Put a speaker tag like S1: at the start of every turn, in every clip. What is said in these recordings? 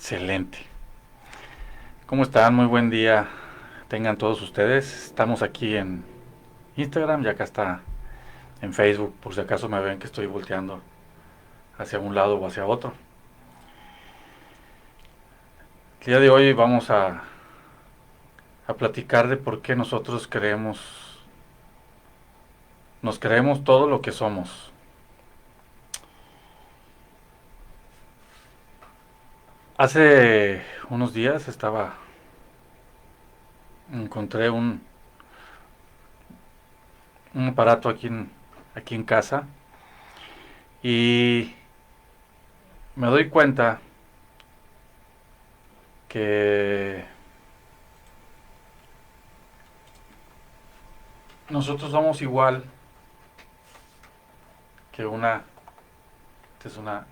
S1: Excelente. ¿Cómo están? Muy buen día. Tengan todos ustedes. Estamos aquí en Instagram y acá está en Facebook, por si acaso me ven que estoy volteando hacia un lado o hacia otro. El día de hoy vamos a platicar de por qué nosotros nos creemos todo lo que somos. Hace unos días encontré un aparato aquí en casa y me doy cuenta que nosotros somos igual que esta es una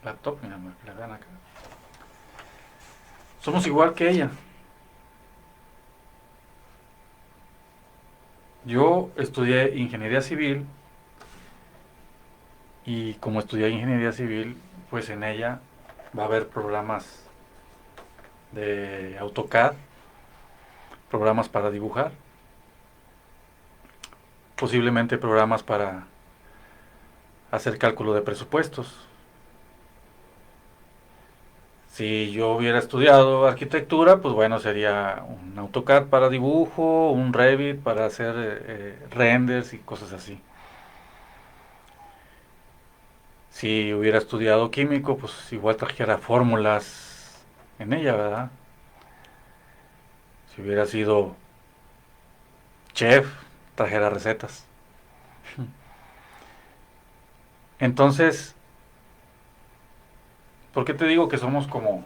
S1: laptop, mira, que la vean acá. Somos igual que ella. Yo estudié ingeniería civil y como estudié ingeniería civil, pues en ella va a haber programas de AutoCAD, programas para dibujar, posiblemente programas para hacer cálculo de presupuestos. Si yo hubiera estudiado arquitectura, pues bueno, sería un AutoCAD para dibujo, un Revit para hacer renders y cosas así. Si hubiera estudiado químico, pues igual trajera fórmulas en ella, ¿verdad? Si hubiera sido chef, trajera recetas. Entonces, ¿por qué te digo que somos como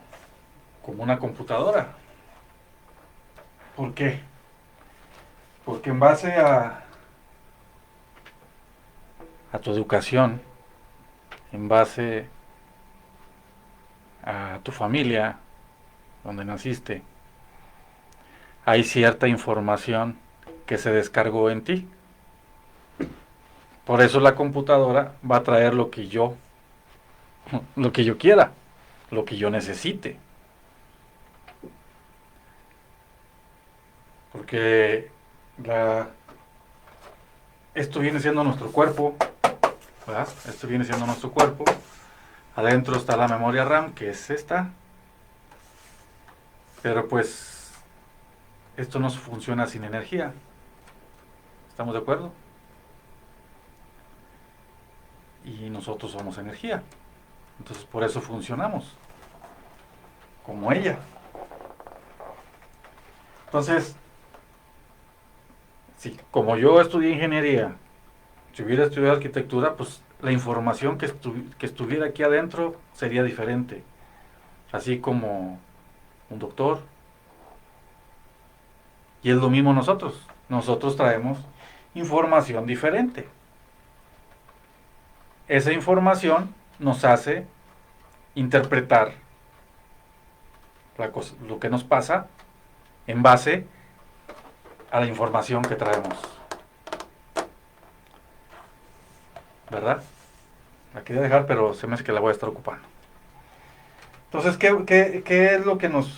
S1: una computadora? ¿Por qué? Porque en base a tu educación, en base a tu familia, donde naciste, hay cierta información que se descargó en ti. Por eso la computadora va a traer lo que yo quiera, lo que yo necesite. Porque la, esto viene siendo nuestro cuerpo, ¿verdad? Esto viene siendo nuestro cuerpo. Adentro está la memoria RAM, que es esta. Pero pues esto no funciona sin energía. ¿Estamos de acuerdo? Y nosotros somos energía. Entonces por eso funcionamos. Como ella. Entonces, si como yo estudié ingeniería, si hubiera estudiado arquitectura, pues la información que estuviera aquí adentro sería diferente. Así como un doctor. Y es lo mismo nosotros. Nosotros traemos información diferente. Esa información nos hace interpretar lo que nos pasa en base a la información que traemos. ¿Verdad? La quería dejar, pero se me hace que la voy a estar ocupando. Entonces, ¿qué es lo que nos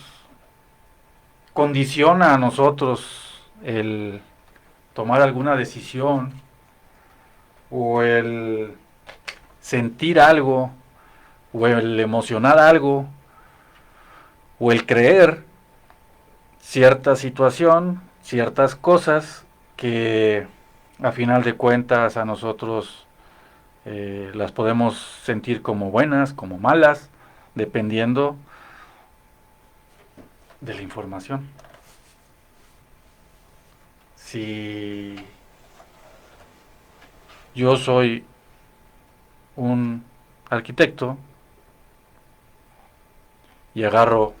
S1: condiciona a nosotros el tomar alguna decisión o el sentir algo o el emocionar algo o el creer cierta situación, ciertas cosas que a final de cuentas a nosotros las podemos sentir como buenas, como malas, dependiendo de la información? Si yo soy un arquitecto y agarro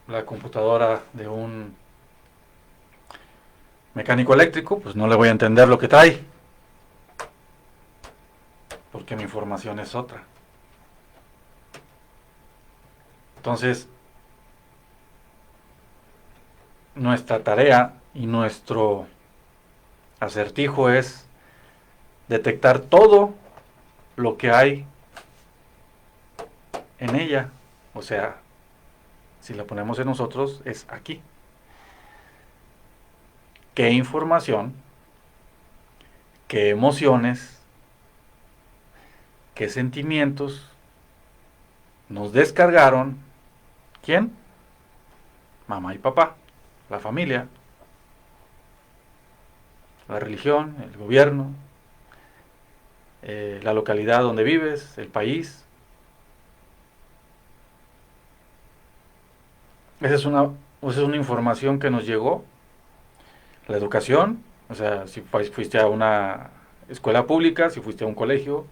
S1: la computadora de un mecánico eléctrico, pues no le voy a entender lo que trae, porque mi información es otra. Entonces, nuestra tarea y nuestro acertijo es detectar todo lo que hay en ella O sea, si la ponemos en nosotros, es aquí. ¿Qué información, qué emociones, qué sentimientos nos descargaron? ¿Quién? Mamá y papá, la familia, la religión, el gobierno, la localidad donde vives, el país. Esa es una información que nos llegó. La educación, o sea, si fuiste a una escuela pública, si fuiste a un colegio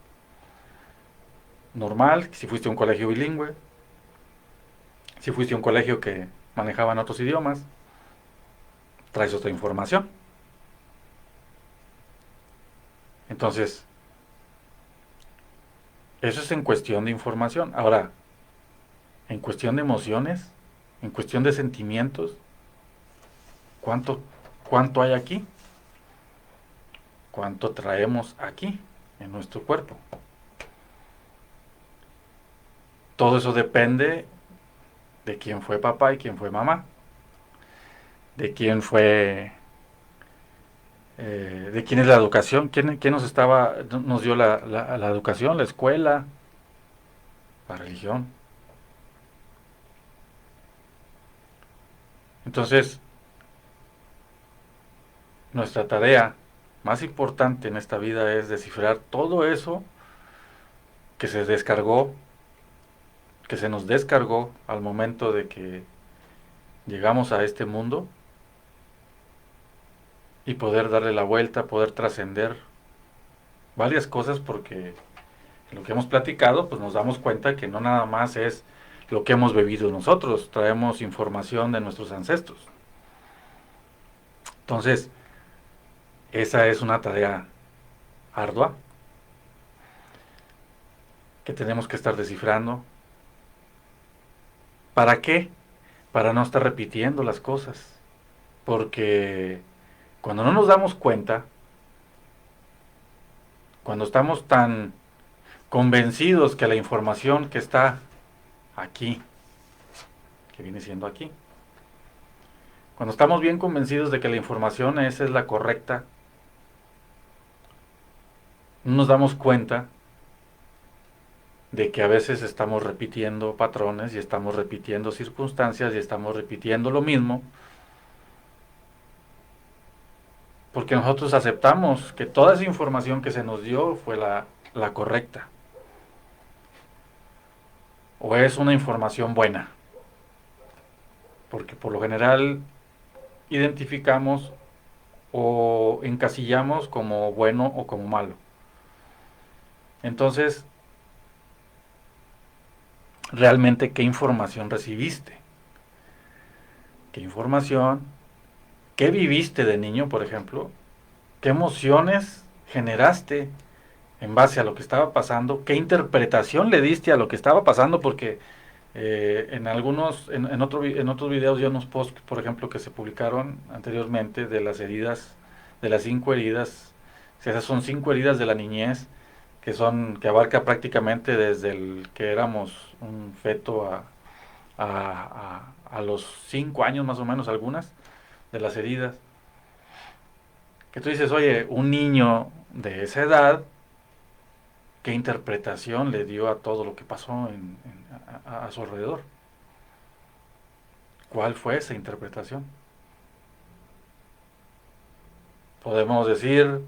S1: normal, si fuiste a un colegio bilingüe, si fuiste a un colegio que manejaban otros idiomas, traes otra información. Entonces, eso es en cuestión de información. Ahora, en cuestión de emociones, en cuestión de sentimientos, ¿cuánto, cuánto hay aquí? ¿Cuánto traemos aquí, en nuestro cuerpo? Todo eso depende de quién fue papá y quién fue mamá, de quién fue, de quién es la educación, quién nos dio la educación, la escuela, la religión. Entonces, nuestra tarea más importante en esta vida es descifrar todo eso que se descargó, que se nos descargó al momento de que llegamos a este mundo y poder darle la vuelta, poder trascender varias cosas porque en lo que hemos platicado pues nos damos cuenta que no nada más es lo que hemos bebido nosotros, traemos información de nuestros ancestros. Entonces, esa es una tarea ardua que tenemos que estar descifrando. ¿Para qué? Para no estar repitiendo las cosas. Porque cuando no nos damos cuenta, cuando estamos tan convencidos que la información que está aquí, que viene siendo aquí, cuando estamos bien convencidos de que la información esa es la correcta, no nos damos cuenta de que a veces estamos repitiendo patrones y estamos repitiendo circunstancias y estamos repitiendo lo mismo porque nosotros aceptamos que toda esa información que se nos dio fue la correcta o es una información buena, porque por lo general identificamos o encasillamos como bueno o como malo. Entonces, realmente, ¿qué información recibiste? ¿Qué información? ¿Qué viviste de niño, por ejemplo? ¿Qué emociones generaste en base a lo que estaba pasando? ¿Qué interpretación le diste a lo que estaba pasando? Porque en otros videos y unos posts, por ejemplo, que se publicaron anteriormente de las heridas, de las 5 heridas, si esas son 5 heridas de la niñez, que abarca prácticamente desde el que éramos un feto a los 5 años más o menos, algunas de las heridas. Que tú dices, oye, un niño de esa edad, ¿qué interpretación le dio a todo lo que pasó a su alrededor? ¿Cuál fue esa interpretación? Podemos decir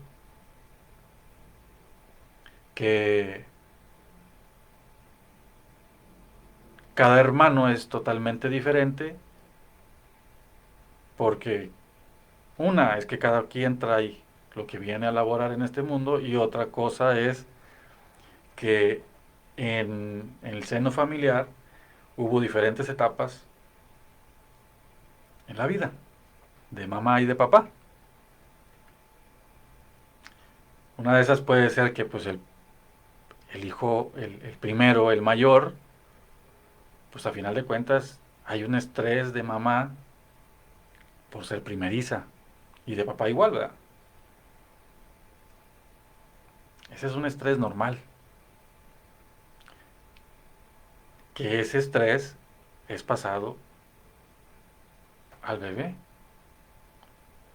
S1: que cada hermano es totalmente diferente porque una es que cada quien trae lo que viene a laborar en este mundo y otra cosa es que en el seno familiar hubo diferentes etapas en la vida de mamá y de papá. Una de esas puede ser que pues el hijo, el primero, el mayor, pues a final de cuentas hay un estrés de mamá por ser primeriza y de papá igual, ¿verdad? Ese es un estrés normal. que ese estrés es pasado al bebé.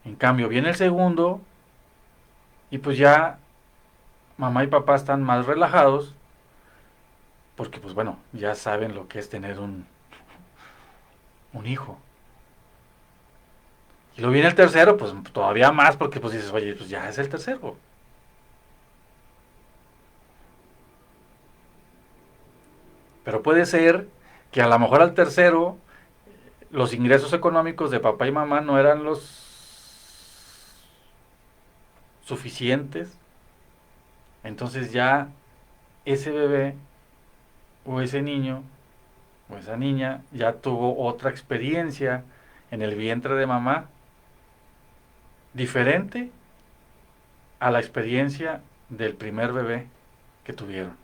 S1: En cambio, viene el segundo y pues ya mamá y papá están más relajados porque pues bueno, ya saben lo que es tener un hijo. Y luego viene el tercero, pues todavía más porque pues dices, oye, pues ya es el tercero. Pero puede ser que a lo mejor al tercero los ingresos económicos de papá y mamá no eran los suficientes. Entonces ya ese bebé o ese niño o esa niña ya tuvo otra experiencia en el vientre de mamá diferente a la experiencia del primer bebé que tuvieron.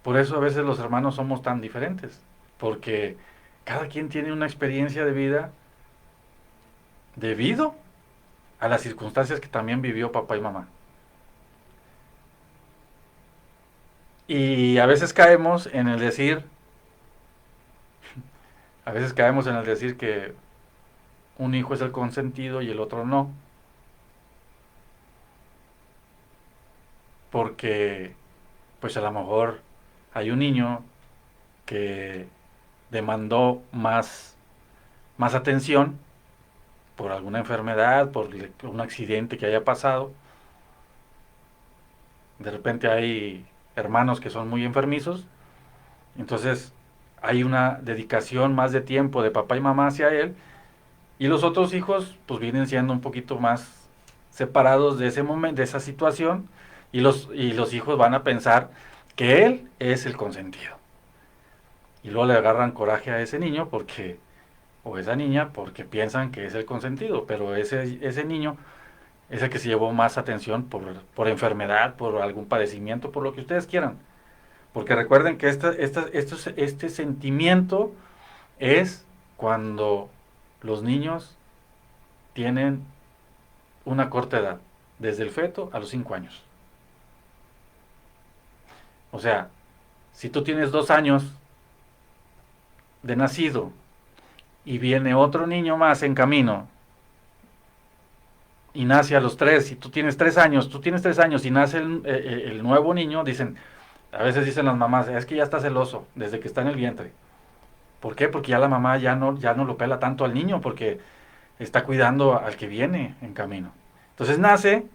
S1: Por eso a veces los hermanos somos tan diferentes, porque cada quien tiene una experiencia de vida debido a las circunstancias que también vivió papá y mamá. Y a veces caemos en el decir que un hijo es el consentido y el otro no, porque pues a lo mejor hay un niño que demandó más atención por alguna enfermedad, por un accidente que haya pasado. De repente hay hermanos que son muy enfermizos, entonces hay una dedicación más de tiempo de papá y mamá hacia él, y los otros hijos pues vienen siendo un poquito más separados de ese momento, de esa situación, y los hijos van a pensar que él es el consentido. Y luego le agarran coraje a ese niño porque o esa niña porque piensan que es el consentido, pero ese niño es el que se llevó más atención por enfermedad, por algún padecimiento, por lo que ustedes quieran. Porque recuerden que este sentimiento es cuando los niños tienen una corta edad, desde el feto a los 5 años. O sea, si tú tienes 2 años de nacido y viene otro niño más en camino y nace a los 3, y tú tienes 3 años y nace el nuevo niño, a veces dicen las mamás, es que ya está celoso desde que está en el vientre. ¿Por qué? Porque ya la mamá ya no lo pela tanto al niño, porque está cuidando al que viene en camino. Entonces nace,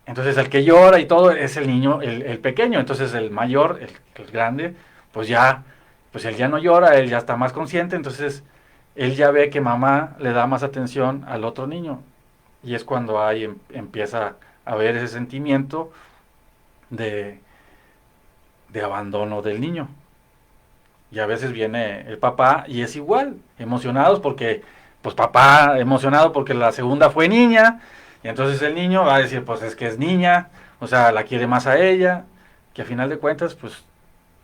S1: entonces el que llora y todo es el niño, el pequeño. Entonces el mayor, el grande, pues él ya no llora, él ya está más consciente, entonces él ya ve que mamá le da más atención al otro niño. Y es cuando ahí empieza a haber ese sentimiento de, de abandono del niño. Y a veces viene el papá y es igual, emocionados porque, pues papá emocionado porque la segunda fue niña, y entonces el niño va a decir, pues es que es niña, o sea, la quiere más a ella, que a final de cuentas, pues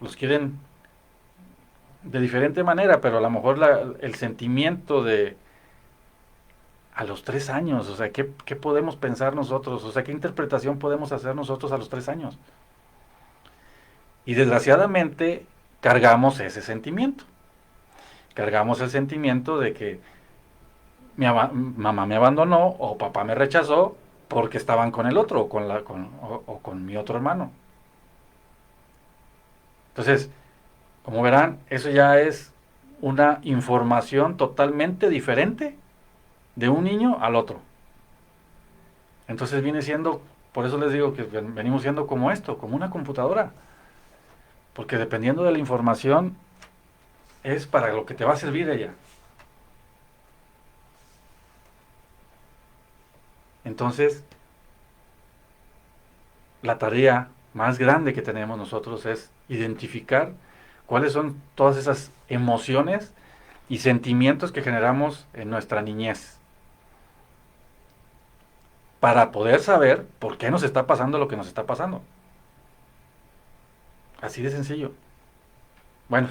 S1: los quieren de diferente manera, pero a lo mejor el sentimiento de a los 3 años, o sea, ¿qué podemos pensar nosotros? O sea, ¿qué interpretación podemos hacer nosotros a los 3 años? Y desgraciadamente cargamos ese sentimiento. Cargamos el sentimiento de que mamá me abandonó o papá me rechazó porque estaban con el otro o con mi otro hermano. Entonces, como verán, eso ya es una información totalmente diferente de un niño al otro. Entonces viene siendo, por eso les digo que venimos siendo como esto, como una computadora. Porque dependiendo de la información es para lo que te va a servir ella. Entonces, la tarea más grande que tenemos nosotros es identificar cuáles son todas esas emociones y sentimientos que generamos en nuestra niñez para poder saber por qué nos está pasando lo que nos está pasando. Así de sencillo. Bueno,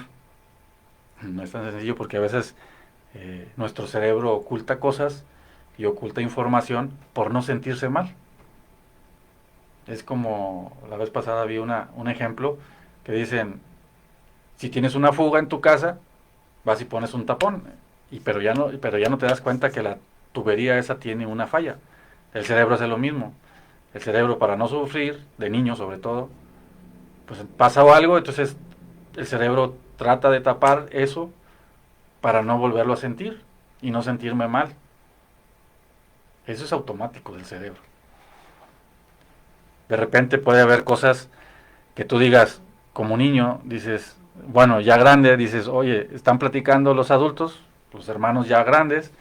S1: no es tan sencillo porque a veces nuestro cerebro oculta cosas y oculta información por no sentirse mal. Es como la vez pasada vi un ejemplo que dicen, si tienes una fuga en tu casa, vas y pones un tapón, pero ya no te das cuenta que la tubería esa tiene una falla. El cerebro hace lo mismo. El cerebro, para no sufrir, de niño sobre todo, pues pasa algo, entonces el cerebro trata de tapar eso para no volverlo a sentir y no sentirme mal. Eso es automático del cerebro. De repente puede haber cosas que tú digas, como niño, dices, bueno, ya grande, dices, oye, están platicando los adultos, los hermanos ya grandes,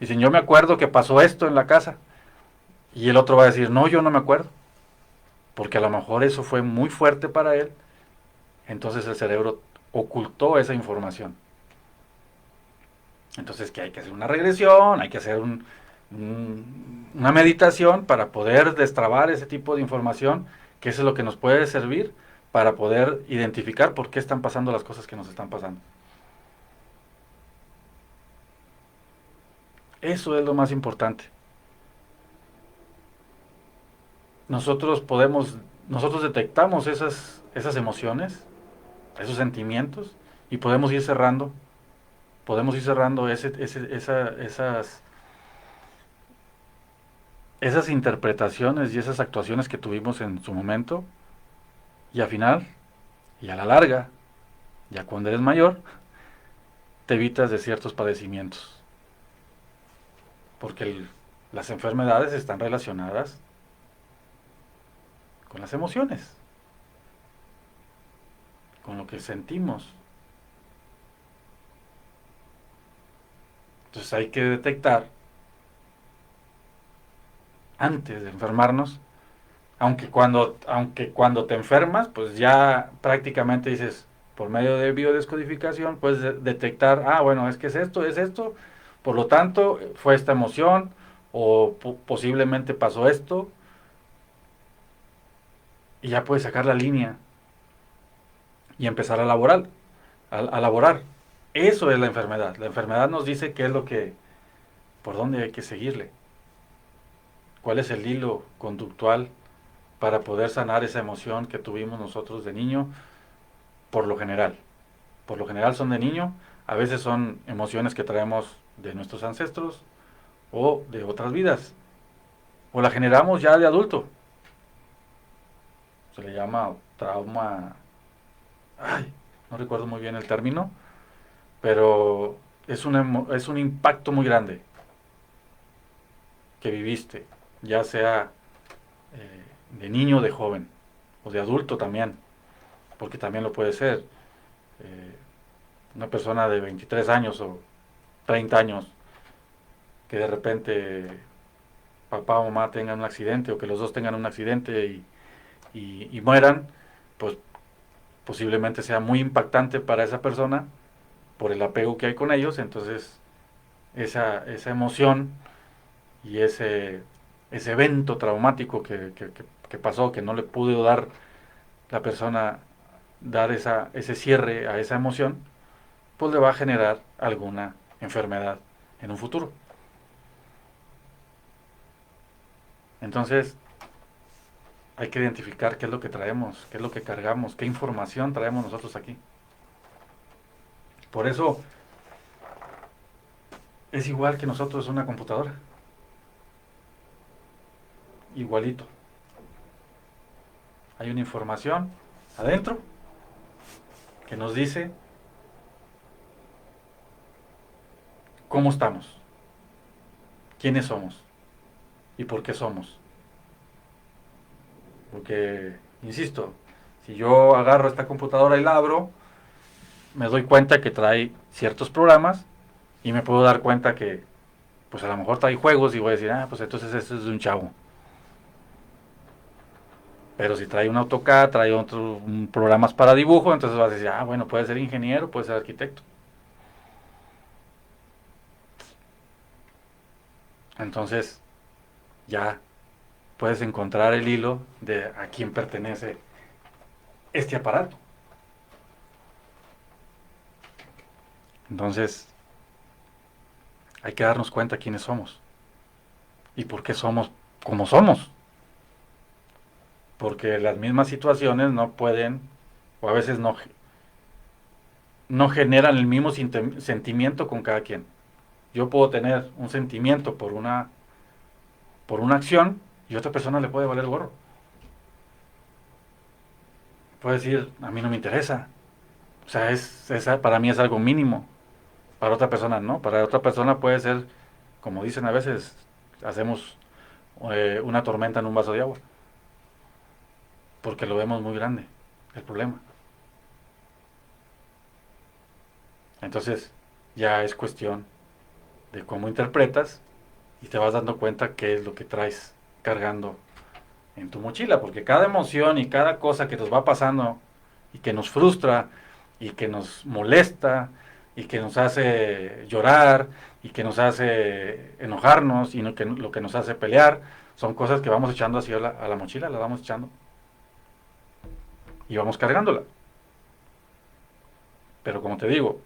S1: dicen, yo me acuerdo que pasó esto en la casa. Y el otro va a decir, no, yo no me acuerdo. Porque a lo mejor eso fue muy fuerte para él. Entonces el cerebro ocultó esa información. Entonces que hay que hacer una regresión, hay que hacer una meditación para poder destrabar ese tipo de información, que eso es lo que nos puede servir para poder identificar por qué están pasando las cosas que nos están pasando. Eso es lo más importante. Nosotros detectamos esas emociones, esos sentimientos, y podemos ir cerrando esas interpretaciones y esas actuaciones que tuvimos en su momento, y al final, y a la larga, ya cuando eres mayor, te evitas de ciertos padecimientos, porque las enfermedades están relacionadas con las emociones, con lo que sentimos. Entonces hay que detectar antes de enfermarnos, aunque cuando te enfermas, pues ya prácticamente dices, por medio de biodescodificación, puedes detectar, bueno, es esto, por lo tanto, fue esta emoción, o posiblemente pasó esto, y ya puedes sacar la línea y empezar a elaborar. Eso es la enfermedad. La enfermedad nos dice qué es por dónde hay que seguirle, cuál es el hilo conductual para poder sanar esa emoción que tuvimos nosotros de niño, por lo general. Por lo general son de niño, a veces son emociones que traemos de nuestros ancestros o de otras vidas, o la generamos ya de adulto. Se le llama trauma, no recuerdo muy bien el término, pero es un impacto muy grande que viviste, ya sea de niño o de joven, o de adulto también, porque también lo puede ser. Eh, una persona de 23 años o 30 años que de repente papá o mamá tengan un accidente o que los dos tengan un accidente y mueran, pues posiblemente sea muy impactante para esa persona por el apego que hay con ellos. Entonces esa emoción y ese evento traumático que pasó, que no le pudo dar la persona, dar ese cierre a esa emoción, pues le va a generar alguna enfermedad en un futuro. Entonces hay que identificar qué es lo que traemos, qué es lo que cargamos, qué información traemos nosotros aquí. Por eso es igual que nosotros una computadora, igualito. Hay una información adentro que nos dice cómo estamos, quiénes somos y por qué somos. Porque, insisto, si yo agarro esta computadora y la abro, me doy cuenta que trae ciertos programas y me puedo dar cuenta que, pues a lo mejor trae juegos y voy a decir, pues entonces esto es de un chavo. Pero si trae un AutoCAD, trae otros programas para dibujo, entonces vas a decir, bueno, puede ser ingeniero, puede ser arquitecto. Entonces, ya puedes encontrar el hilo de a quién pertenece este aparato. Entonces, hay que darnos cuenta quiénes somos y por qué somos como somos. Porque las mismas situaciones no pueden o a veces no generan el mismo sentimiento con cada quien. Yo puedo tener un sentimiento por una acción y a otra persona le puede valer gorro. Puede decir, a mí no me interesa. O sea, para mí es algo mínimo. Para otra persona no. Para otra persona puede ser, como dicen a veces, hacemos una tormenta en un vaso de agua. Porque lo vemos muy grande, el problema. Entonces, ya es cuestión de cómo interpretas y te vas dando cuenta qué es lo que traes cargando en tu mochila, porque cada emoción y cada cosa que nos va pasando y que nos frustra y que nos molesta y que nos hace llorar y que nos hace enojarnos y lo que nos hace pelear, son cosas que vamos echando así a la mochila, la vamos echando y vamos cargándola. Pero como te digo,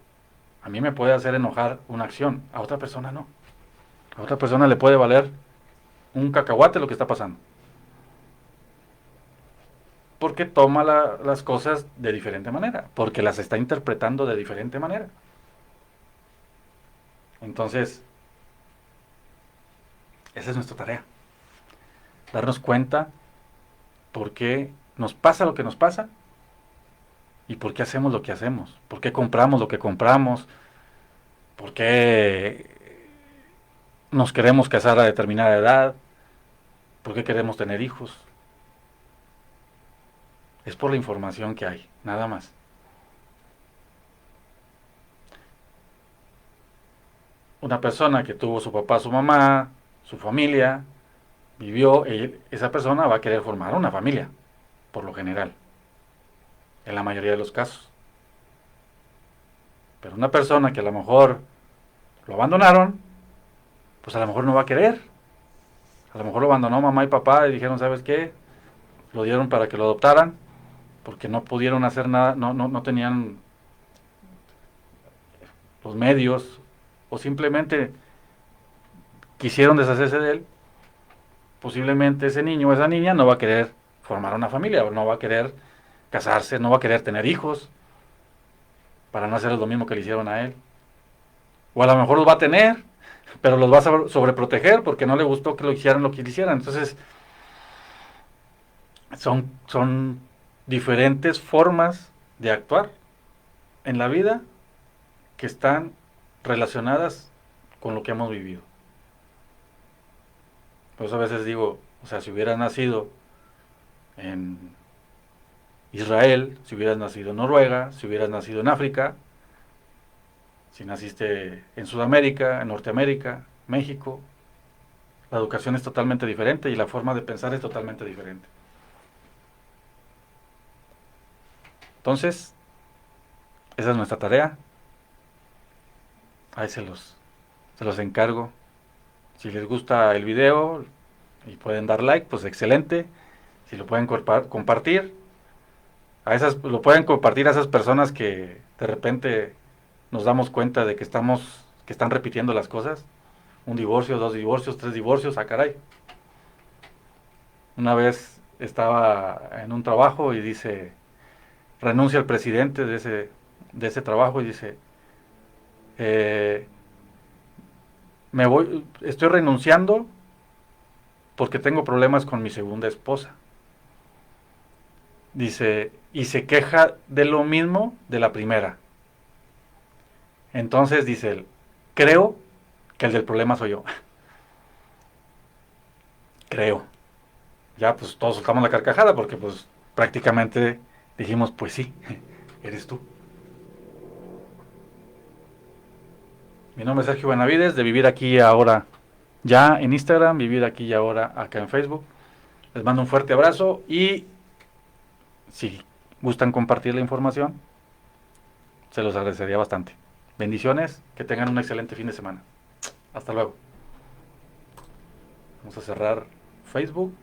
S1: a mí me puede hacer enojar una acción, a otra persona no. A otra persona le puede valer un cacahuate lo que está pasando. Porque toma las cosas de diferente manera, porque las está interpretando de diferente manera. Entonces, esa es nuestra tarea, darnos cuenta por qué nos pasa lo que nos pasa y por qué hacemos lo que hacemos, por qué compramos lo que compramos, por qué nos queremos casar a determinada edad, por qué queremos tener hijos. Es por la información que hay, nada más. Una persona que tuvo su papá, su mamá, su familia, vivió, esa persona va a querer formar una familia, por lo general, en la mayoría de los casos. Pero una persona que a lo mejor lo abandonaron, pues a lo mejor no va a querer. A lo mejor lo abandonó mamá y papá y dijeron, ¿sabes qué? Lo dieron para que lo adoptaran, porque no pudieron hacer nada, no tenían los medios, o simplemente quisieron deshacerse de él. Posiblemente ese niño o esa niña no va a querer formar una familia, o no va a querer casarse, no va a querer tener hijos, para no hacer lo mismo que le hicieron a él. O a lo mejor los va a tener, pero los va a sobreproteger porque no le gustó que lo hicieran lo que le hicieran. Entonces, son diferentes formas de actuar en la vida que están relacionadas con lo que hemos vivido. Por eso a veces digo, o sea, si hubieras nacido en Israel, si hubieras nacido en Noruega, si hubieras nacido en África, si naciste en Sudamérica, en Norteamérica, México, la educación es totalmente diferente y la forma de pensar es totalmente diferente. Entonces, esa es nuestra tarea. Ahí se los encargo. Si les gusta el video y pueden dar like, pues excelente. Si lo pueden compartir, lo pueden compartir a esas personas que de repente nos damos cuenta de que están repitiendo las cosas. Un divorcio, dos divorcios, tres divorcios, ah caray. Una vez estaba en un trabajo y dice, renuncia el presidente de ese trabajo y dice, eh, estoy renunciando porque tengo problemas con mi segunda esposa. Dice, y se queja de lo mismo de la primera. Entonces dice él, creo que el del problema soy yo. Creo. Ya pues todos soltamos la carcajada porque pues prácticamente dijimos, pues sí, eres tú. Mi nombre es Sergio Benavides, de Vivir Aquí y Ahora ya en Instagram, Vivir Aquí y Ahora acá en Facebook. Les mando un fuerte abrazo y si gustan compartir la información, se los agradecería bastante. Bendiciones, que tengan un excelente fin de semana. Hasta luego. Vamos a cerrar Facebook.